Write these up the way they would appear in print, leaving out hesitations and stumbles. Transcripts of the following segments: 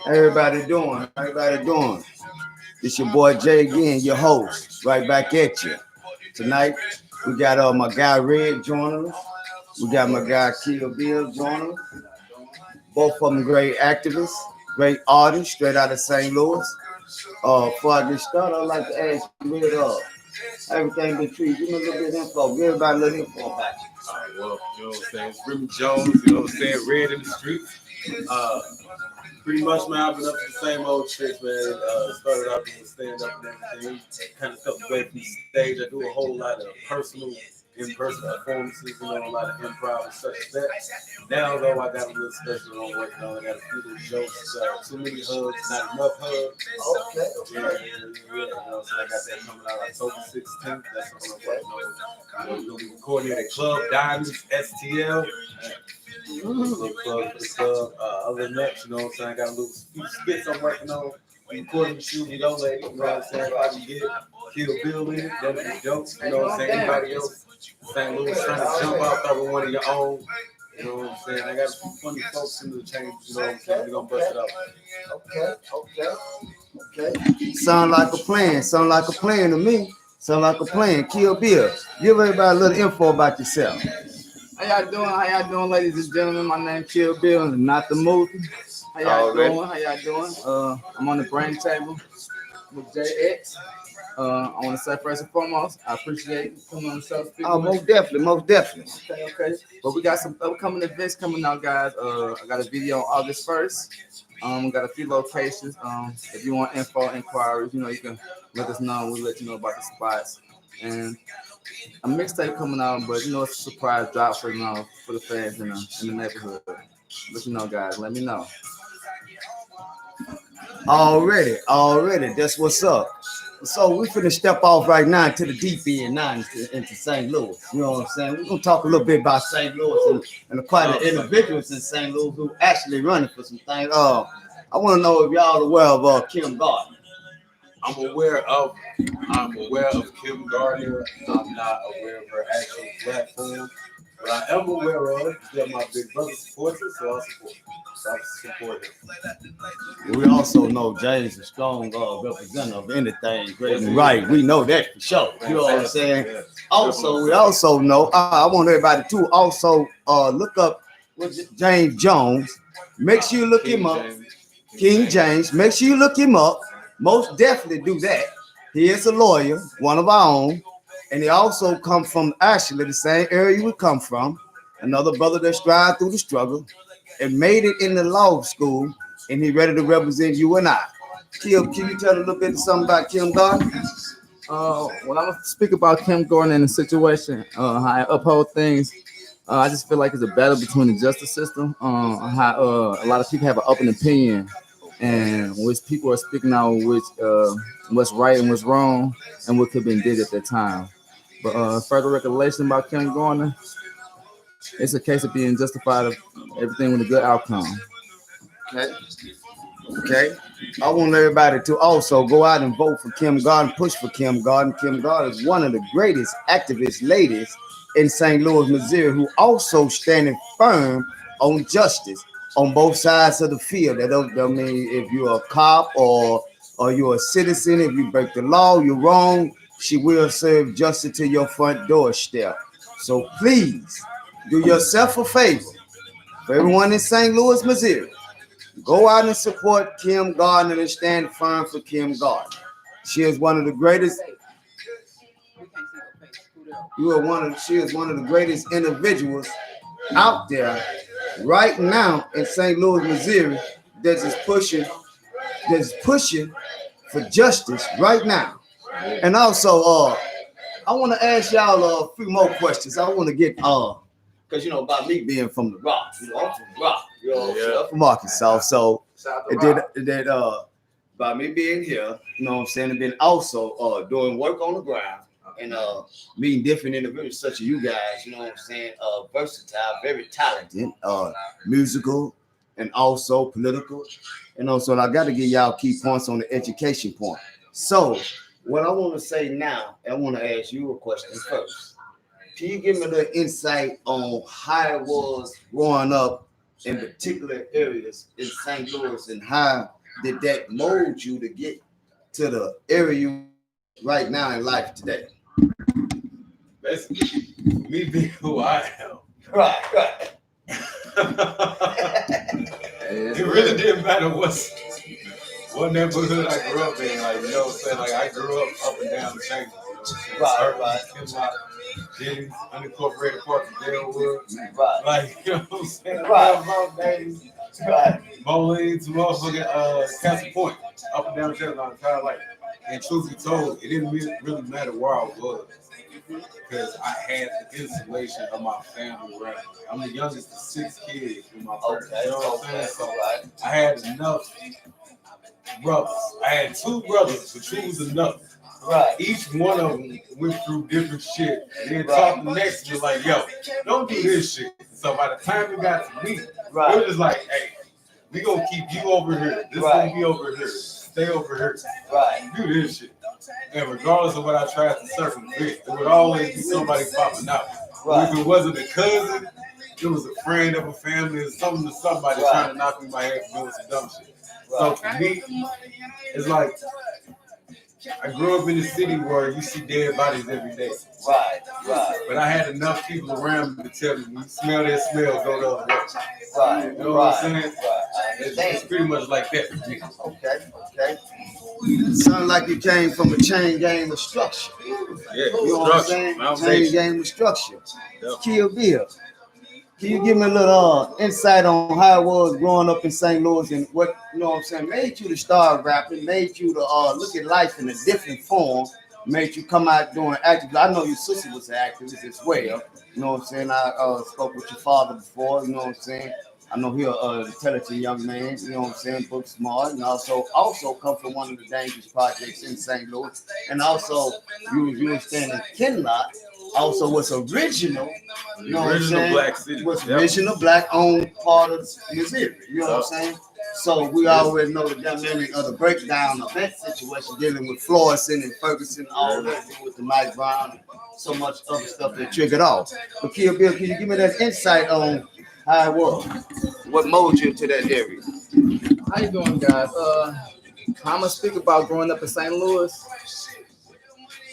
Everybody doing? Everybody doing? It's your boy Jay again, your host, right back at you. Tonight we got my guy Red joining us. We got my guy Kilbil joining us. Both of them great activists, great artists, straight out of St. Louis. Before I get started, I'd like to ask you, Red, everything been treated. Give me a little bit of info. Give everybody a little info about you. All right, well, you know what I'm saying? It's Remy Jones, you know what I'm saying? Red in the streets. Pretty much, man, I've been up to the same old tricks, man. Started out doing stand-up and everything. Kind of stepped away from the stage. I do a whole lot of personal, in-person performances, you know, a lot of improv and such as that. Now, though, I got a little special I'm working on. I got a few little jokes, too many hugs, not enough hugs. Okay. Yeah. You know, so I got that coming out October 16th. That's something I'm working on. We're going to be recording at Club Diamonds, STL. Little plug for the club. Other than that, you know what I'm saying? I got a little few skits I'm working on. Recording the shoot with your lady, you know what I'm saying? If I can get Kilbil in, that'd be dope. You know what I'm saying? Anybody else, St. Louis trying to jump out there with one of your own. You know what I'm saying? I got some funny folks in the change, you know what I'm saying? We're gonna bust it up. Okay. Sound like a plan. Sound like a plan to me. Sound like a plan. Kilbil. Give everybody a little info about yourself. How y'all doing? How y'all doing, ladies and gentlemen? My name's Kilbil, not the movie. How y'all doing? How y'all doing? I'm on the brain table with JX. I want to say first and foremost, I appreciate you coming on the show. Most definitely. Okay. But we got some upcoming events coming out, guys. I got a video on August 1st. Got a few locations. If you want info, inquiries, you know, you can let us know. We'll let you know about the spots. And a mixtape coming out, but you know, it's a surprise drop for for the fans in the neighborhood. But you know, guys, let me know. Already. That's what's up. So we finna step off right now to the deep end now into St. Louis. You know what I'm saying? We're gonna talk a little bit about St. Louis and quite the individuals in St. Louis who actually running for some things. I want to know if y'all aware of Kim Gardner. I'm aware of Kim Gardner. I'm not aware of her actual platform. But I am aware of it. That my big brother supports it, so I support it. We also know James is strong representative of anything great and right. We know that for sure. You know what I'm saying? We also know, I want everybody to also look up James Jones. Make sure you look him up. King James. Make sure you look him up. Most definitely do that. He is a lawyer, one of our own. And he also come from actually the same area we come from. Another brother that strived through the struggle and made it in the law school, and he ready to represent you and I. Kim, can you tell a little bit something about Kim Gardner? When I'm gonna speak about Kim Gardner and the situation, how I uphold things, I just feel like it's a battle between the justice system. How a lot of people have an open opinion, and which people are speaking out which what's right and what's wrong, and what could have been did at that time. But further recollection about Kim Gardner, it's a case of being justified of everything with a good outcome. Okay. I want everybody to also go out and vote for Kim Gardner, push for Kim Gardner. Kim Gardner is one of the greatest activist ladies in St. Louis, Missouri, who also standing firm on justice on both sides of the field. That don't mean if you're a cop or you're a citizen, if you break the law, you're wrong, she will serve justice to your front doorstep. So please do yourself a favor. For everyone in St. Louis, Missouri, go out and support Kim Gardner and stand firm for Kim Gardner. She is one of the greatest. She is one of the greatest individuals out there right now in St. Louis, Missouri, that's pushing for justice right now. And also, I want to ask y'all a few more questions. I want to get because you know about me being from the Rock, I'm from the Rock, I'm from Arkansas. So it did by me being here, you know what I'm saying, and been also doing work on the ground and meeting different individuals such as you guys, you know what I'm saying, versatile, very talented, musical, and also political. And also I got to give y'all key points on the education point. So what I want to say now, I want to ask you a question first. Can you give me the insight on how it was growing up in particular areas in St. Louis, and how did that mold you to get to the area you right now in life today? Basically, me being who I am. Right. It really didn't matter what neighborhood I grew up in. Like, you know what I'm saying? Like, I grew up and down the chain. You know what I'm saying? Kilbil, Jennings, unincorporated parts of Delwood. Right. Like, you know what I'm saying? Right. Mount Davis. Right. Bowling to motherfucking Castle Point. Up and down the chain my entire life. And truth be told, it didn't really matter where I was. Because I had the insulation of my family around me. I'm the youngest of 6 kids in my family. You know what I'm saying? So I had enough brothers. I had 2 brothers, but 2 was enough. Right. Each one of them went through different shit. And then talking next to me like, yo, don't do this shit. So by the time we got to me, it was just like, hey, we gonna keep you over here. This gonna be over here. Stay over here. Right. Do this shit. And regardless of what I tried to circumvent, there would always be somebody popping out. Right. If it wasn't a cousin, it was a friend of a family or something to somebody trying to knock me in my head for doing some dumb shit. So for me, it's like I grew up in a city where you see dead bodies every day. Right. But I had enough people around me to tell me, when you smell that smell, go the other way. Right. You know what I'm saying? Right. It's pretty much like that for me. Okay. Sound like you came from a chain gang of structure. Yeah, you know what I'm saying? Chain gang of structure. Yep. Kilbil. Can you give me a little insight on how it was growing up in St. Louis and what, you know what I'm saying, made you to start rapping, made you to look at life in a different form, made you come out doing acting? I know your sister was an activist as well. You know what I'm saying? I spoke with your father before, you know what I'm saying? I know he's an intelligent young man, you know what I'm saying, book smart, and also come from one of the dangerous projects in St. Louis. And also, you were staying in Kinlock, also was original, you know what I'm saying? Black city. Was original black owned part of Missouri, you know what I'm saying? So we already know the dynamic of the breakdown of that situation, dealing with Florissant and Ferguson, all that, with the Mike Brown, and so much other stuff that triggered off. But Kilbil, can you give me that insight on how it was? What molded you to that area? How you doing, guys? I'm gonna speak about growing up in St. Louis.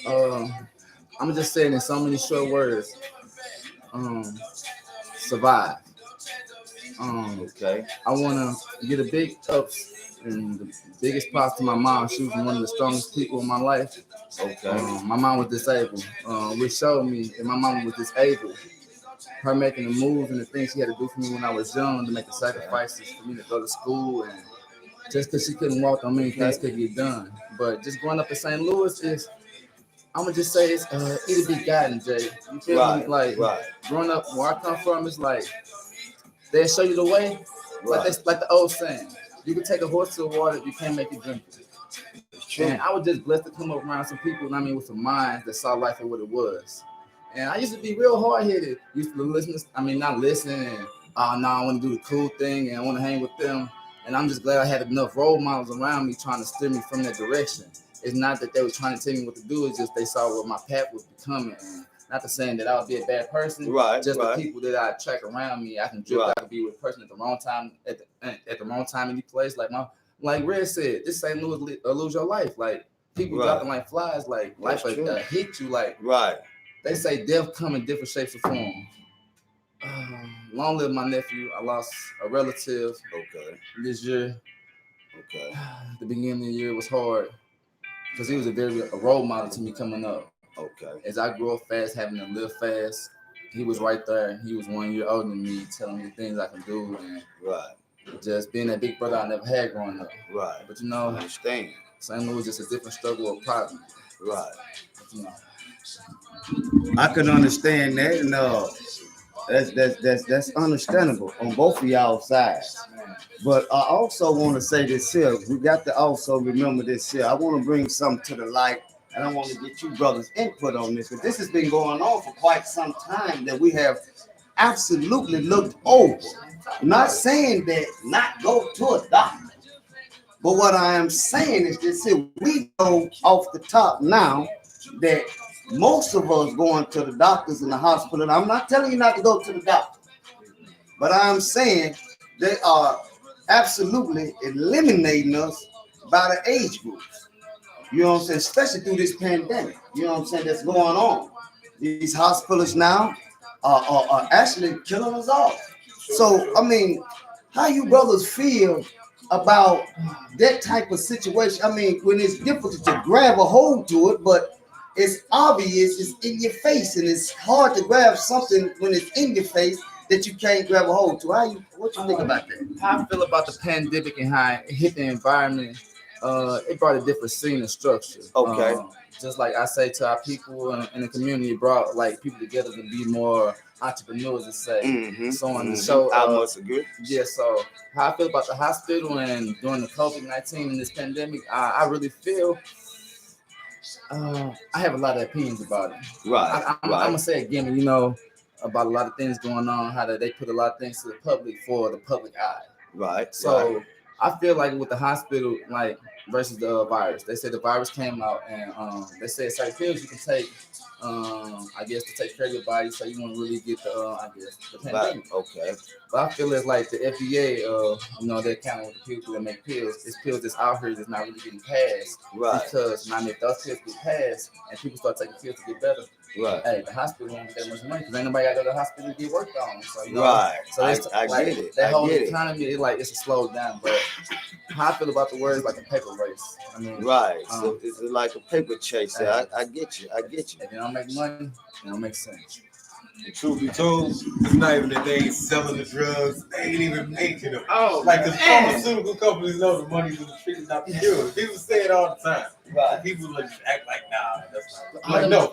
I'm gonna just say it in so many short words. Survive. Okay. I wanna get a big ups and the biggest props to my mom. She was one of the strongest people in my life. Okay. My mom was disabled, which showed me that my mom was disabled. Her making the moves and the things she had to do for me when I was young, to make the sacrifices for me to go to school, and just because she couldn't walk, on many things could get done. But just growing up in St. Louis is, I'm gonna just say it's either be gotten, Jay. You feel me? Like growing up where I come from, it's like they show you the way. Like the old saying, you can take a horse to the water, you can't make it drink it. And I was just blessed to come up around some people, with some minds that saw life for what it was. And I used to be real hard-headed. Used to listen, not listening, and I want to do the cool thing and I want to hang with them. And I'm just glad I had enough role models around me trying to steer me from that direction. It's not that they were trying to tell me what to do, it's just they saw what my path was becoming. And not to saying that I would be a bad person, the people that I attract around me, I can drift, I can be with a person at the wrong time, at the wrong time in any place. Like Red said, this St. Louis lose your life. Like people dropping like flies, like life hit you, like they say death come in different shapes or form. Long live my nephew. I lost a relative this year. The beginning of the year was hard because he was a role model to me coming up. As I grew up fast, having to live fast, he was right there. He was 1 year older than me, telling me the things I can do, and just being that big brother I never had growing up. But I understand. St. Louis is just a different struggle or problem. I can understand that, and that's understandable on both of y'all sides. But I also want to say this here. We got to also remember this here. I want to bring something to the light, and I want to get you brothers' input on this, because this has been going on for quite some time that we have absolutely looked over. I'm not saying that not go to a doctor, but what I am saying is this here. We know off the top now that most of us going to the doctors in the hospital, and I'm not telling you not to go to the doctor, but I'm saying They are absolutely eliminating us by the age groups. You know what I'm saying? Especially through this pandemic. You know what I'm saying? That's going on. These hospitals now are actually killing us all. So, I mean, how you brothers feel about that type of situation? I mean, when it's difficult to grab a hold to it, but it's obvious, it's in your face, and it's hard to grab something when it's in your face that you can't grab a hold to. What you think about that? How I feel about the pandemic and how it hit the environment, it brought a different scene and structure. Okay. Just like I say to our people in the community, it brought like people together to be more entrepreneurs and say so on. So I must agree. yeah. So how I feel about the hospital and during the COVID-19 and this pandemic, I really feel I have a lot of opinions about it. Right. I'm gonna say again, about a lot of things going on, how they put a lot of things to the public for the public eye. Right. So I feel like with the hospital, like versus the virus, they said the virus came out and they said certain pills you can take, I guess to take care of your body, so you won't really get the pandemic. Right. Okay. But I feel it's like the FDA, they're counting with the people that make pills. It's pills that's out here that's not really getting passed. Right. Because now if those pills get passed and people start taking pills to get better, right. Hey, the hospital won't get that much money because ain't nobody got to go to the hospital to get worked on. So right. So I like, get it. That whole economy is like it's a slowed down. But how I feel about the word is like a paper race. I mean, right. So it's like a paper chase. I get you. I get you. If they don't make money, it don't make sense. And truth be told, it's not even that they ain't selling the drugs; they ain't even making them. Oh, like the pharmaceutical companies know the money's in the treatment, not the cure. People say it all the time. Right. People like just act like, nah, that's not. Like, no,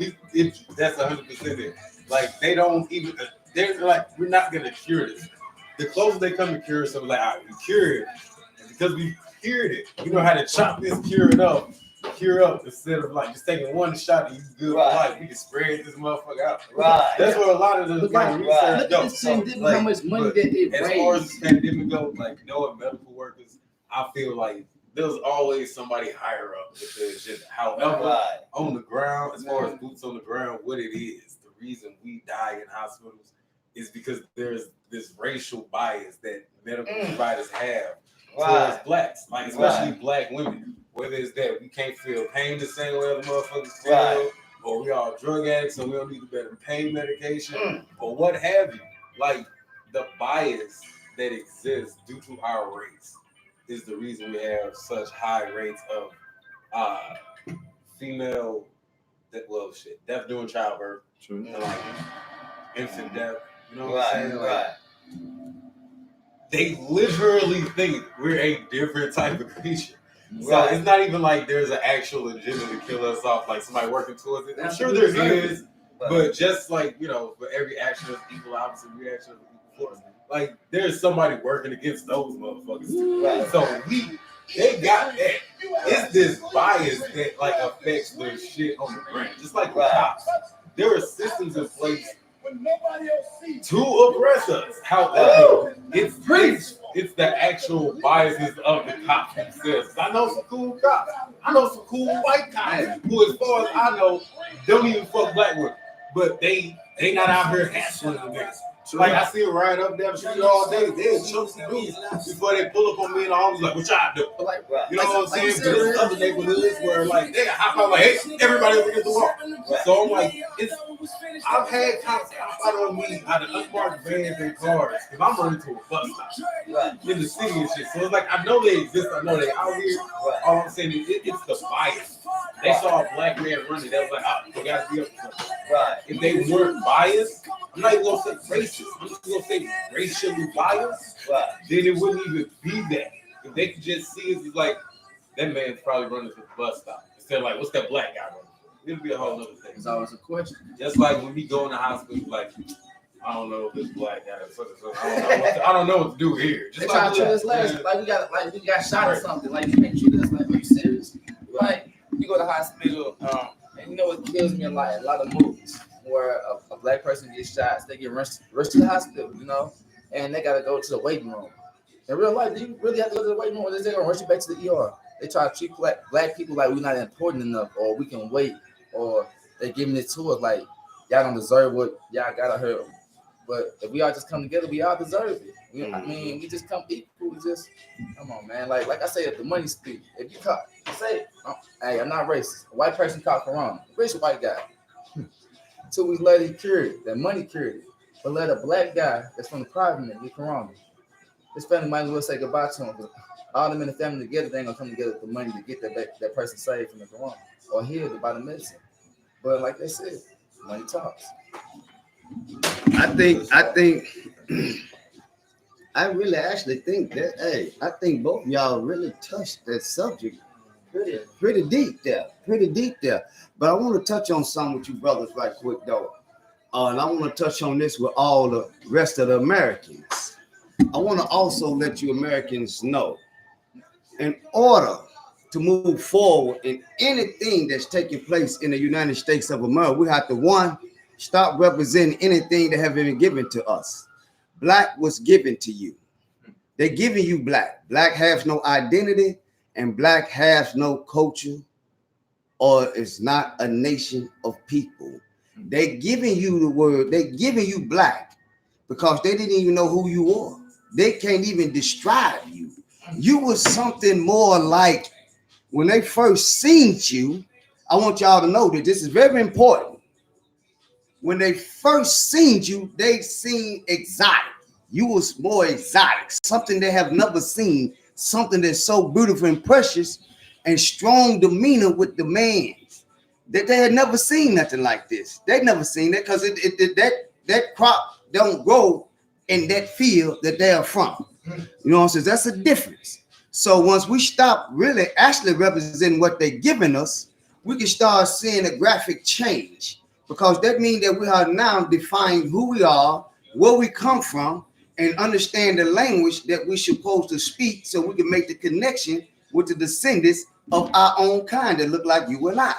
that's 100% it. Like they don't even. They're like, we're not gonna cure this. The closer they come to cure something, like, all right, we cured it, and because we cured it, we know how to chop this cure up instead of like just taking one shot and you good for life. We can spread this motherfucker out. Right. That's what a lot of the research goes. Like, how much money that it as far as the pandemic goes, like knowing medical workers, I feel like there's always somebody higher up with the agenda. However, on the ground, as far as boots on the ground, what it is, the reason we die in hospitals is because there's this racial bias that medical providers have towards blacks, like especially black women. Whether it's that we can't feel pain the same way other motherfuckers feel, or we are drug addicts, so we don't need a better pain medication, or what have you. Like the bias that exists due to our race is the reason we have such high rates of female death during childbirth, infant death. You know what I'm saying? Like, they literally think we're a different type of creature. So it's not even like there's an actual agenda to kill us off, like somebody working towards it. I'm sure there is, but just like, for every action is equal opposite reaction of equal force. Like there's somebody working against those motherfuckers too. Right. So they got that. It's this bias that like affects the shit on the ground. Just like the cops. There are systems in place to oppress us. However, it's the actual biases of the cops themselves. I know some cool cops. I know some cool white cops who, as far as I know, don't even fuck black women. But they not out here hassling the niggas. Like I see them ride up down the street all day. They'll choke some dudes before they pull up on me and all like, what y'all do? You know what I'm saying? But there's other neighborhoods where like they hop out like, hey, everybody over against the wall. So I'm like, I've had cops hop out on me out of unmarked vans and cars because I'm running to a bus stop in the city and shit. So it's like I know they exist. I know they out here. All I'm saying is it's the bias. They saw a black man running. They was like, they gotta be up for something. If they weren't biased, I'm not even gonna say racist. I'm just gonna say racially biased. Then it wouldn't even be that. If they could just see us as like, that man's probably running to the bus stop. Instead of like, what's that black guy running for? It'll be a whole other thing. It's always a question. Just like when we go in the hospital, like, I don't know if this black guy is I don't know what to do here. Just they try to treat us last, like we got shot or something. Like you can't treat us like, are you serious? Like you go to the hospital, and you know what kills me a lot of movies where a black person gets shot, they get rushed to the hospital, and they gotta go to the waiting room. In real life, do you really have to go to the waiting room, or is they gonna rush you back to the ER? They try to treat black people like we're not important enough, or we can wait, or they giving it to us like y'all don't deserve what y'all got out here But if we all just come together, we all deserve it. I Mhm. mean, we just come equal. We just come on, man. Like I say, if the money speak, if you caught, say, hey, I'm not racist. A white person caught corona, rich white guy. 2 weeks later, he cured it. That money cured it. But let a black guy that's from the private get corona. His family might as well say goodbye to him. Because all them in the family together, they ain't gonna come together with the money to get that person saved from the corona or healed by the medicine. But like they said, money talks. I really actually think that, hey, I think both of y'all really touched that subject pretty deep there. But I want to touch on some with you brothers right quick though. And I want to touch on this with all the rest of the Americans. I want to also let you Americans know, in order to move forward in anything that's taking place in the United States of America, we have to, one, stop representing anything that have been given to us. Black was given to you. They're giving you black. Black has no identity, and black has no culture, or is not a nation of people. They're giving you the word, they're giving you black because they didn't even know who you were. They can't even describe you. You was something more like, when they first seen you, I want y'all to know that this is very important. When they first seen you, they seen exotic. You was more exotic, something they have never seen, something that's so beautiful and precious and strong demeanor with the man that they had never seen nothing like this. They'd never seen that because that crop don't grow in that field that they are from. You know what I'm saying? That's a difference. So once we stop really actually representing what they're giving us, we can start seeing a graphic change, because that means that we are now defining who we are, where we come from, and understand the language that we're supposed to speak so we can make the connection with the descendants of our own kind that look like you and I.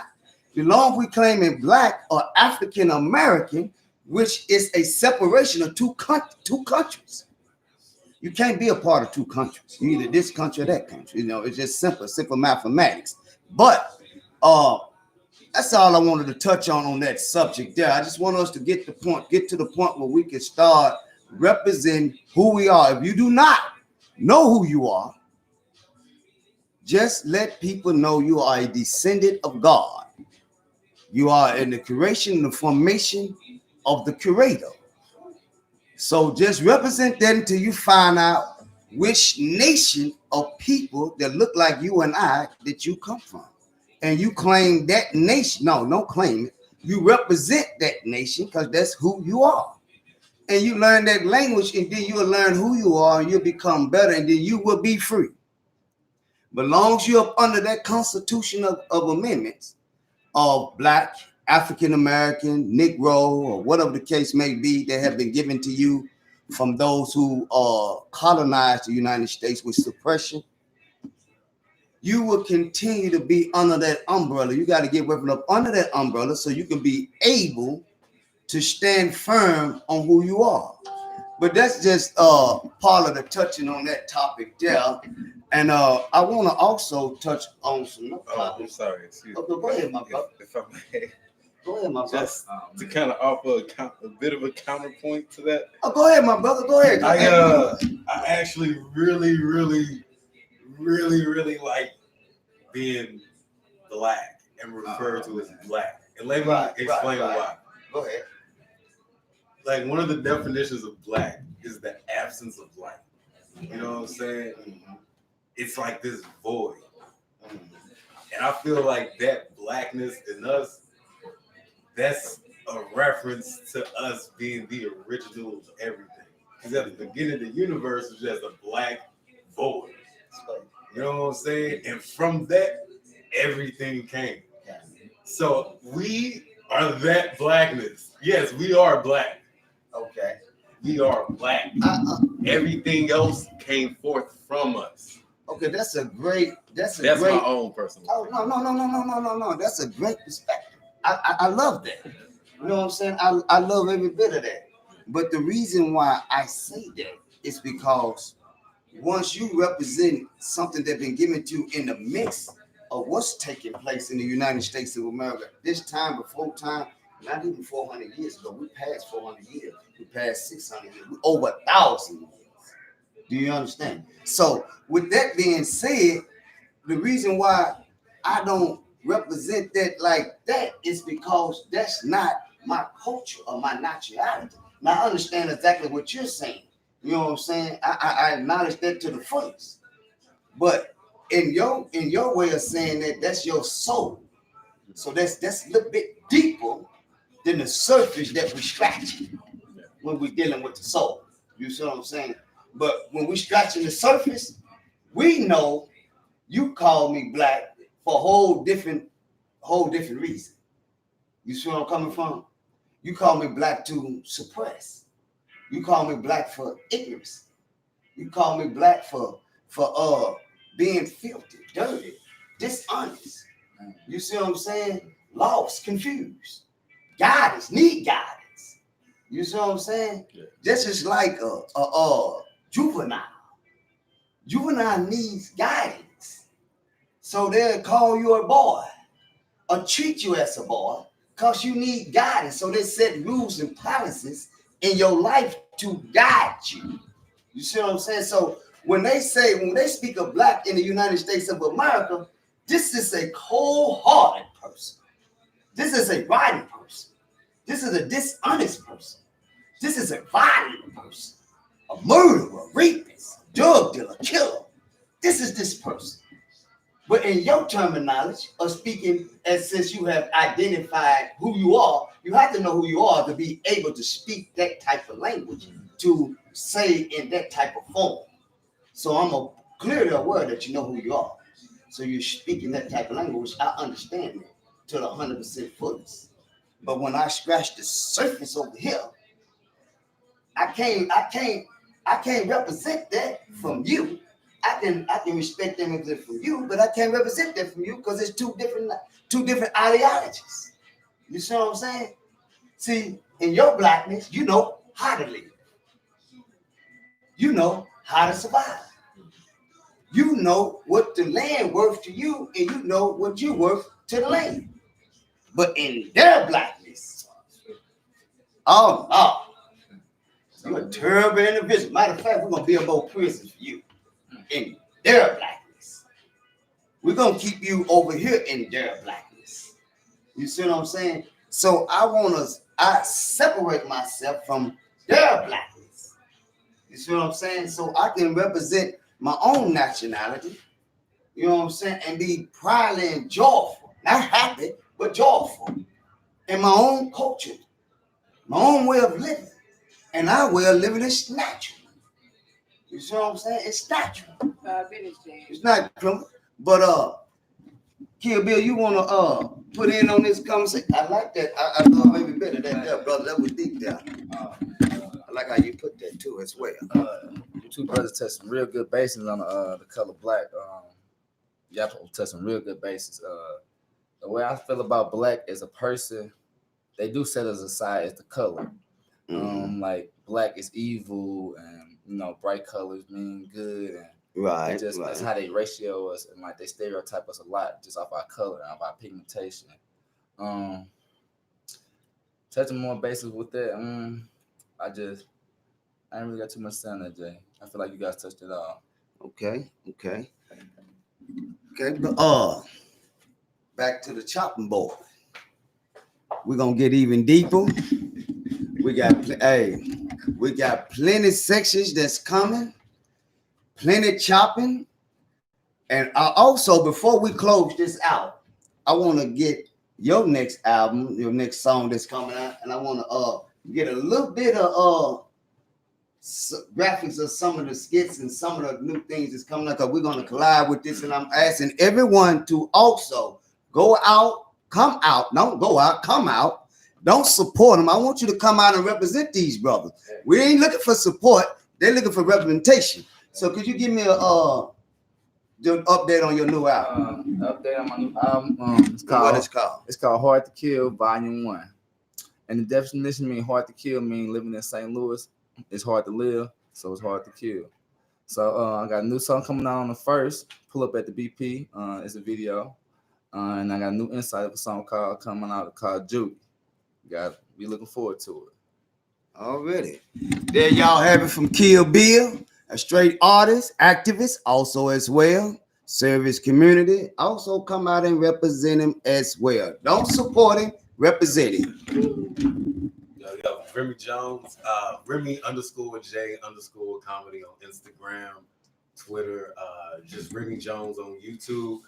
The longer we claim in black or African American, which is a separation of two countries. You can't be a part of two countries. You either this country or that country. You know, it's just simple mathematics. But that's all I wanted to touch on that subject there. I just want us to get to the point where we can start representing who we are. If you do not know who you are, just let people know you are a descendant of God. You are in the creation and the formation of the Creator. So just represent that until you find out which nation of people that look like you and I that you come from. And you claim that nation. No, don't claim it. You represent that nation because that's who you are. And you learn that language, and then you'll learn who you are, and you'll become better, and then you will be free. But as long as you're up under that Constitution of amendments of black, African American, Negro, or whatever the case may be, that have been given to you from those who colonized the United States with suppression, you will continue to be under that umbrella. You got to get weapon up under that umbrella so you can be able to stand firm on who you are. But that's just part of the touching on that topic there. And I want to also touch on some other topics. I'm sorry. Excuse me. Go ahead, my brother. If I may, Go ahead, my brother. just to kind of offer a bit of a counterpoint to that. Oh, go ahead, my brother. Go ahead. I actually really like being black and referred to as black. And let me explain why. Go ahead. Like, one of the definitions of black is the absence of light. You know what I'm saying? Mm-hmm. It's like this void. Mm-hmm. And I feel like that blackness in us, that's a reference to us being the original of everything. Because at the beginning of the universe was just a black void. You know what I'm saying? And from that, everything came. So we are that blackness. Yes, we are black. Okay. We are black. Everything else came forth from us. Okay, that's great. That's my own personal. Oh, no. That's a great perspective. I love that. You know what I'm saying? I love every bit of that. But the reason why I say that is because once you represent something that's been given to you in the mix of what's taking place in the United States of America, this time before time, not even 400 years ago, we passed 400 years. We passed 600 years, over 1,000 years. Do you understand? So, with that being said, the reason why I don't represent that like that is because that's not my culture or my nationality. Now, I understand exactly what you're saying. You know what I'm saying? I acknowledge that to the fullest. But in your way of saying that, that's your soul. So that's a little bit deeper than the surface that we scratch when we're dealing with the soul. You see what I'm saying? But when we scratching the surface, we know you call me black for a whole different reason. You see where I'm coming from? You call me black to suppress. You call me black for ignorance. You call me black for being filthy, dirty, dishonest. You see what I'm saying? Lost, confused. Guidance, need guidance. You see what I'm saying? Yeah. This is like a juvenile. Juvenile needs guidance. So they'll call you a boy or treat you as a boy because you need guidance. So they set rules and policies in your life to guide you. You see what I'm saying? So when they speak of black in the United States of America, this is a cold-hearted person. This is a violent person. This is a dishonest person. This is a violent person. A murderer, rapist, drug dealer, killer. This is this person. But in your terminology of speaking, and since you have identified who you are, you have to know who you are to be able to speak that type of language, to say in that type of form. So I'm clearly aware that you know who you are. So you're speaking that type of language. I understand that to the 100% fullest. But when I scratch the surface over here, I can't represent that from you. I can respect them from you, but I can't represent that from you because it's two different ideologies. You see what I'm saying? See, in your blackness, you know how to live. You know how to survive. You know what the land worth to you, and you know what you worth to the land. But in their blackness, oh no, you're a terrible individual. Matter of fact, we're gonna build more prisons for you in their blackness. We're gonna keep you over here in their blackness. You see what I'm saying? So I separate myself from their blackness. You see what I'm saying? So I can represent my own nationality, you know what I'm saying, and be proudly and joyful, not happy, but joyful in my own culture, my own way of living. And our way of living is natural. You see what I'm saying? It's natural. It's not criminal. But Kilbil, you wanna put in on this conversation? I like that. I thought maybe better than that, brother. That was deep there. I like how you put that too as well. You two brothers touched some real good bases on the color black. Y'all touched some real good bases. The way I feel about black as a person, they do set us aside as the color. Like black is evil, and bright colors mean good, and Right. that's how they ratio us, and like they stereotype us a lot just off our color and off our pigmentation. Touching more bases with that, I ain't really got too much to say on that, Jay. I feel like you guys touched it all. Okay. But back to the chopping board. We're gonna get even deeper. We got plenty sections that's coming, plenty chopping, and also before we close this out, I want to get your next album, your next song that's coming out, and I want to get a little bit of graphics of some of the skits and some of the new things that's coming up, because we're going to collide with this, and I'm asking everyone to also come out. Don't support them. I want you to come out and represent these brothers. We ain't looking for support. They're looking for representation. So could you give me the update on your new album? Update on my new album. What it's called? It's called Hard to Kill, Volume 1. And the definition means hard to kill means living in St. Louis. It's hard to live, so it's hard to kill. So I got a new song coming out on the 1st. Pull up at the BP. It's a video. And I got a new insight of a song coming out called Judy. Be looking forward to it. Already. There y'all have it from Kilbil, a straight artist, activist, also as well. Service community. Also come out and represent him as well. Don't support him, represent him. Yo, Remy Jones, Remy_J_comedy on Instagram, Twitter, just Remy Jones on YouTube.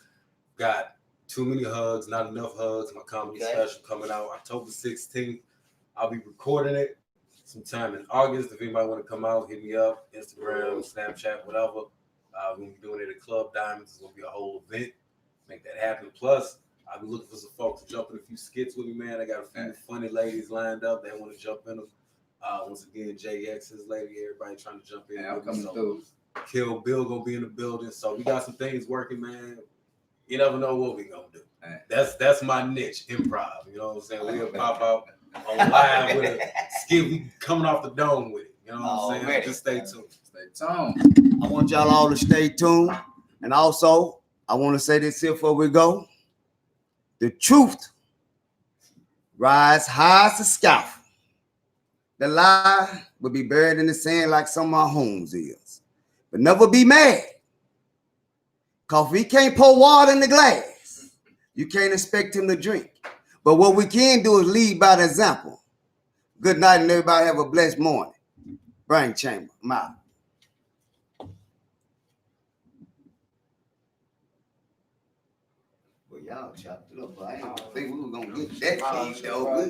Got Too Many Hugs, Not Enough Hugs, my comedy special coming out October 16th. I'll be recording it sometime in August. If anybody want to come out, hit me up, Instagram, Snapchat, whatever. We're going to be doing it at Club Diamonds. It's going to be a whole event. Make that happen. Plus, I've been looking for some folks to jump in a few skits with me, man. I got a few funny ladies lined up. They want to jump in them. Once again, JX's lady, everybody trying to jump in. I'm coming through. Kilbil gonna be in the building. So we got some things working, man. You never know what we gonna do. That's my niche, improv. You know what I'm saying? We'll pop out on live with a skit. We coming off the dome with it. You know what I'm saying? Just stay tuned. Stay tuned. I want y'all all to stay tuned. And also, I want to say this here before we go. The truth rise high as a scaffold. The lie will be buried in the sand like some of my homes is. But never be mad. Because we can't pour water in the glass. You can't expect him to drink. But what we can do is lead by the example. Good night and everybody have a blessed morning. Brain Chamber, I'm out. Well, y'all chopped it up. I didn't think we were going to get that deep, though.